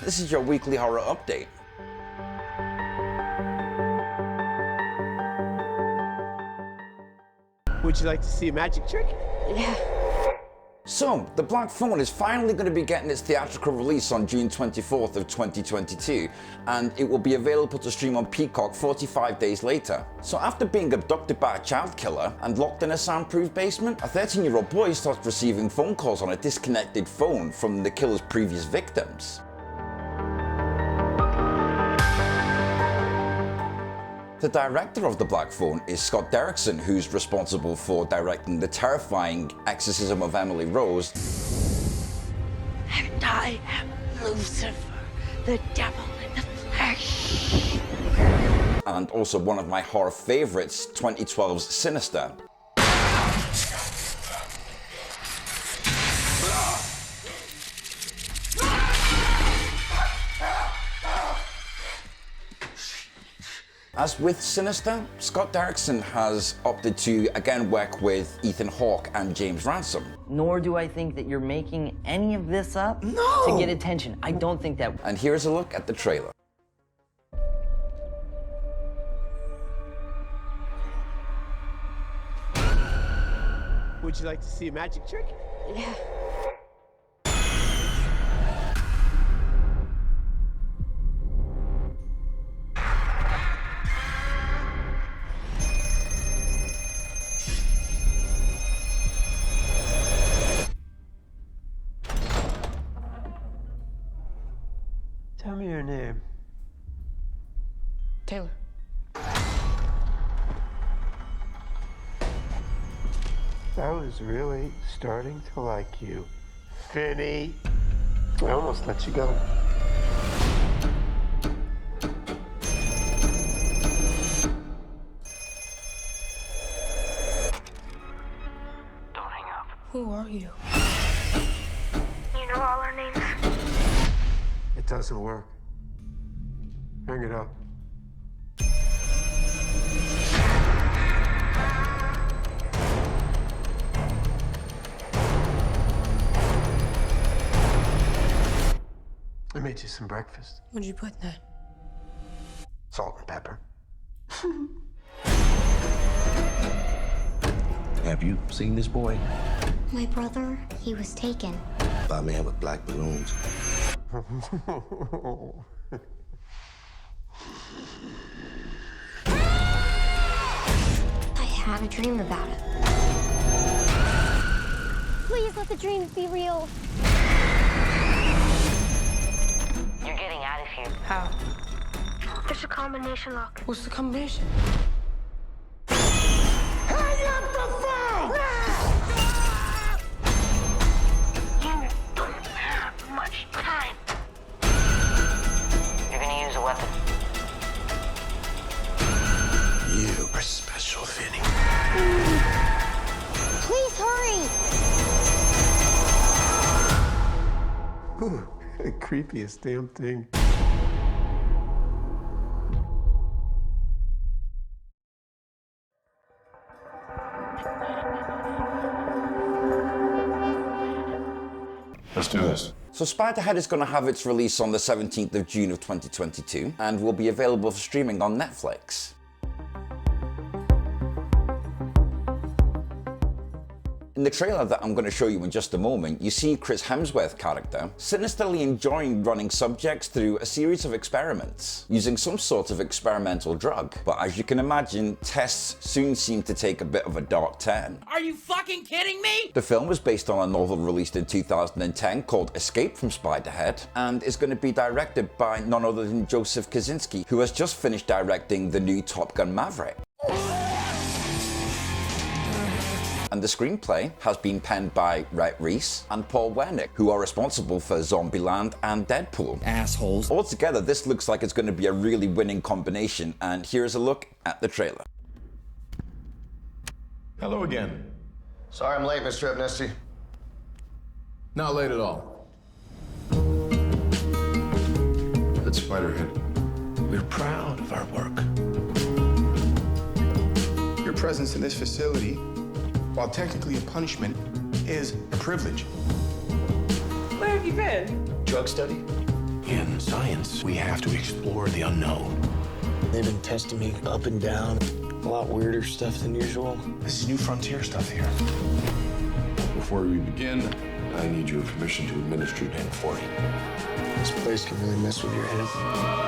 This is your weekly horror update. Would you like to see a magic trick? Yeah. So, The Black Phone is finally going to be getting its theatrical release on June 24th of 2022, and it will be available to stream on Peacock 45 days later. So after being abducted by a child killer and locked in a soundproof basement, a 13-year-old boy starts receiving phone calls on a disconnected phone from the killer's previous victims. The director of The Black Phone is Scott Derrickson, who's responsible for directing the terrifying Exorcism of Emily Rose. And I am Lucifer, the devil in the flesh. And also one of my horror favorites, 2012's Sinister. As with Sinister, Scott Derrickson has opted to again work with Ethan Hawke and James Ransome. Nor do I think that you're making any of this up to get attention. I don't think that. And here's a look at the trailer. Would you like to see a magic trick? Yeah. Tell me your name. Taylor. I was really starting to like you, Finny. I almost let you go. Don't hang up. Who are you? You know all our names? It doesn't work. Hang it up. I made you some breakfast. What'd you put in that? Salt and pepper. Have you seen this boy? My brother, he was taken. By a man with black balloons. I had a dream about it. Please let the dreams be real. You're getting out of here. How? There's a combination lock. What's the combination? You don't have much time. You're gonna use a weapon. You are special, Vinny. Please hurry. Ooh, the creepiest damn thing. Let's do this. So Spiderhead is going to have its release on the 17th of June of 2022 and will be available for streaming on Netflix. In the trailer that I'm going to show you in just a moment, you see Chris Hemsworth's character sinisterly enjoying running subjects through a series of experiments, using some sort of experimental drug. But as you can imagine, tests soon seem to take a bit of a dark turn. Are you fucking kidding me? The film was based on a novel released in 2010 called Escape from Spiderhead, and is going to be directed by none other than Joseph Kosinski, who has just finished directing the new Top Gun Maverick. And the screenplay has been penned by Rhett Reese and Paul Wernick, who are responsible for Zombieland and Deadpool. Assholes. Altogether, this looks like it's going to be a really winning combination, and here's a look at the trailer. Hello again. Sorry I'm late, Mr. Amnesty. Not late at all. That's Spiderhead. We're proud of our work. Your presence in this facility, while technically a punishment, is a privilege. Where have you been? Drug study? In science, we have to explore the unknown. They've been testing me up and down. A lot weirder stuff than usual. This is new frontier stuff here. Before we begin, I need your permission to administer Pen 40. This place can really mess with your head.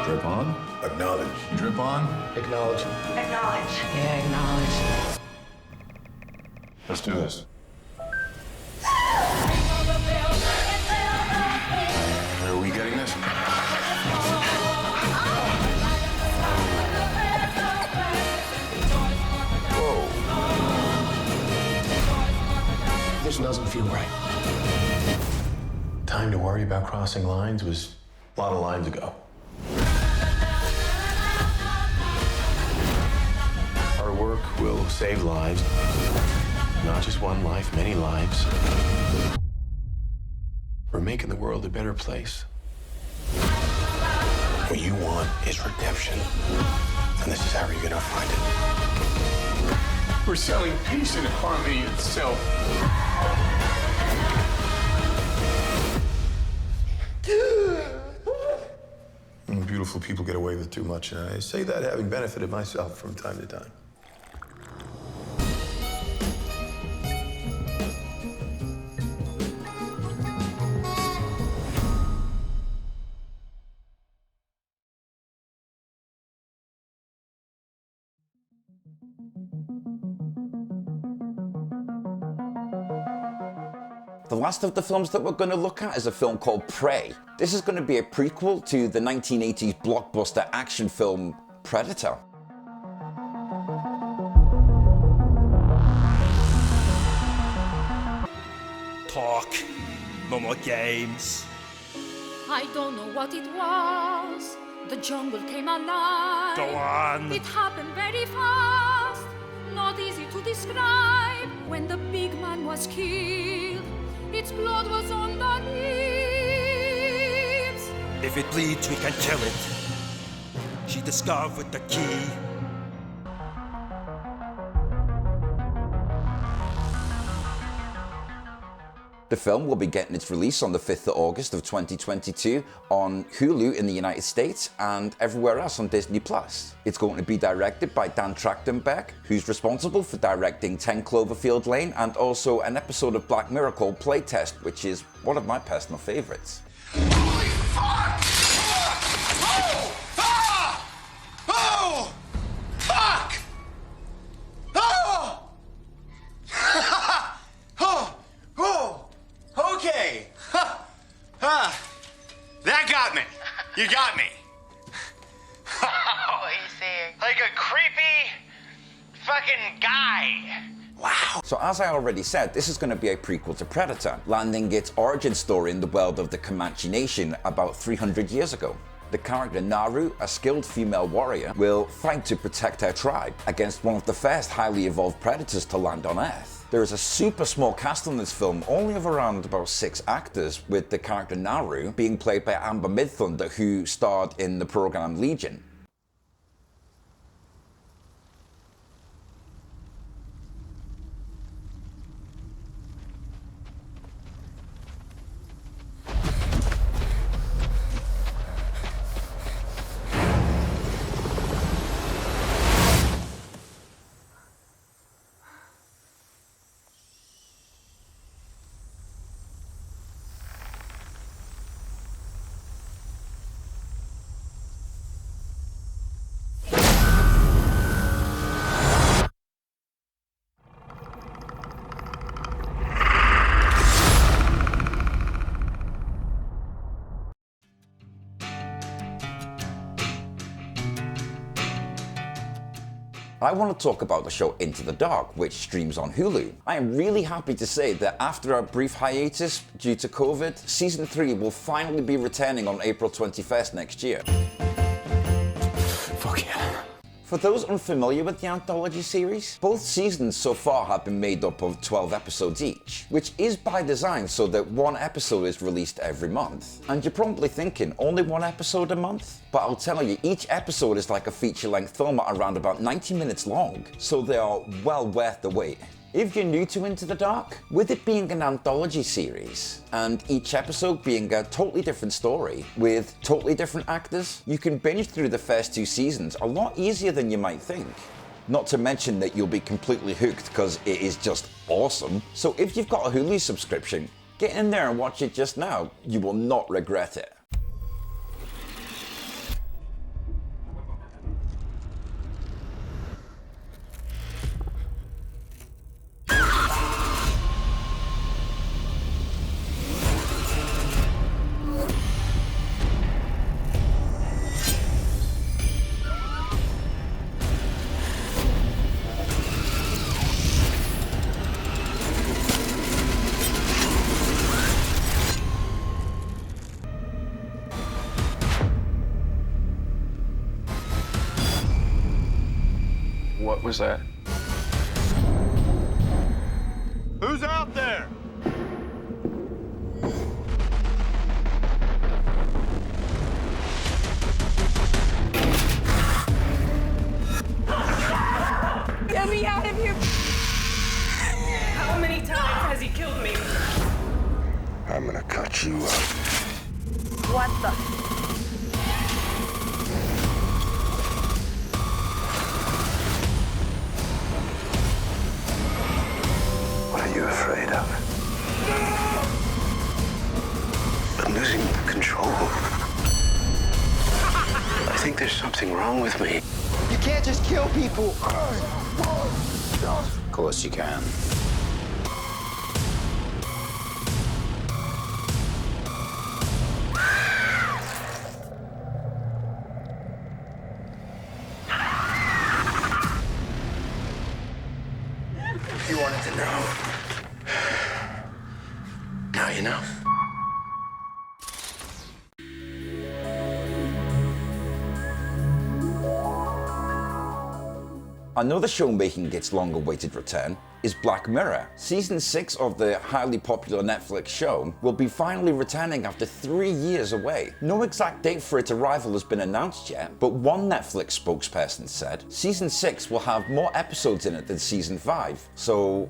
Drip on. Acknowledge. Drip on. Acknowledge. Acknowledge. Yeah, acknowledge. Let's do this. Are we getting this? This doesn't feel right. Time to worry about crossing lines was a lot of lines ago. Our work will save lives. Not just one life, many lives. We're making the world a better place. What you want is redemption. And this is how you're gonna find it. We're selling peace and harmony itself. Beautiful people get away with too much, and I say that having benefited myself from time to time. The last of the films that we're going to look at is a film called Prey. This is going to be a prequel to the 1980s blockbuster action film Predator. Talk, no more games. I don't know what it was. The jungle came alive. Go on. It happened very fast. Not easy to describe. When the big man was killed, its blood was on the leaves. If it bleeds, we can kill it. She discovered the key. The film will be getting its release on the 5th of August of 2022 on Hulu in the United States and everywhere else on Disney+. It's going to be directed by Dan Trachtenberg, who's responsible for directing 10 Cloverfield Lane and also an episode of Black Mirror called Playtest, which is one of my personal favorites. Holy fuck! Oh! Ah! Oh! Fuck! Oh! Oh! Oh! Okay. That got me. You got me. Oh, he's saying like a creepy fucking guy. Wow. So as I already said, this is going to be a prequel to Predator, landing its origin story in the world of the Comanche Nation about 300 years ago. The character Naru, a skilled female warrior, will fight to protect her tribe against one of the first highly evolved predators to land on Earth. There is a super small cast on this film, only of around about 6 actors, with the character Naru being played by Amber Midthunder, who starred in the program Legion. I want to talk about the show Into the Dark, which streams on Hulu. I am really happy to say that after a brief hiatus due to COVID, Season 3 will finally be returning on April 21st next year. Fuck yeah. For those unfamiliar with the anthology series, both seasons so far have been made up of 12 episodes each, which is by design so that one episode is released every month. And you're probably thinking, only one episode a month? But I'll tell you, each episode is like a feature-length film at around about 90 minutes long, so they are well worth the wait. If you're new to Into the Dark, with it being an anthology series, and each episode being a totally different story, with totally different actors, you can binge through the first 2 seasons a lot easier than you might think. Not to mention that you'll be completely hooked because it is just awesome. So if you've got a Hulu subscription, get in there and watch it just now. You will not regret it. What was that? Who's out there? Get me out of here! How many times has he killed me? I'm gonna cut you up. What the? What are you afraid of? I'm losing control. I think there's something wrong with me. You can't just kill people. Of course you can. You wanted to know. Now you know. Another show making its long-awaited return is Black Mirror. Season 6 of the highly popular Netflix show will be finally returning after 3 years away. No exact date for its arrival has been announced yet, but one Netflix spokesperson said Season 6 will have more episodes in it than Season 5. So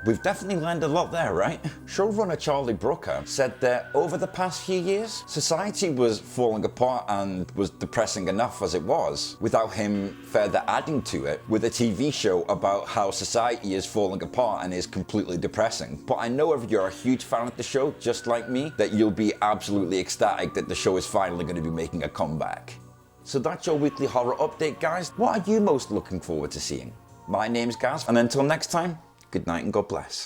we've definitely learned a lot there, right? Showrunner Charlie Brooker said that over the past few years, society was falling apart and was depressing enough as it was, without him further adding to it with a TV show about how society is falling apart and is completely depressing. But I know if you're a huge fan of the show, just like me, that you'll be absolutely ecstatic that the show is finally going to be making a comeback. So that's your weekly horror update, guys. What are you most looking forward to seeing? My name's Gaz, and until next time, good night and God bless.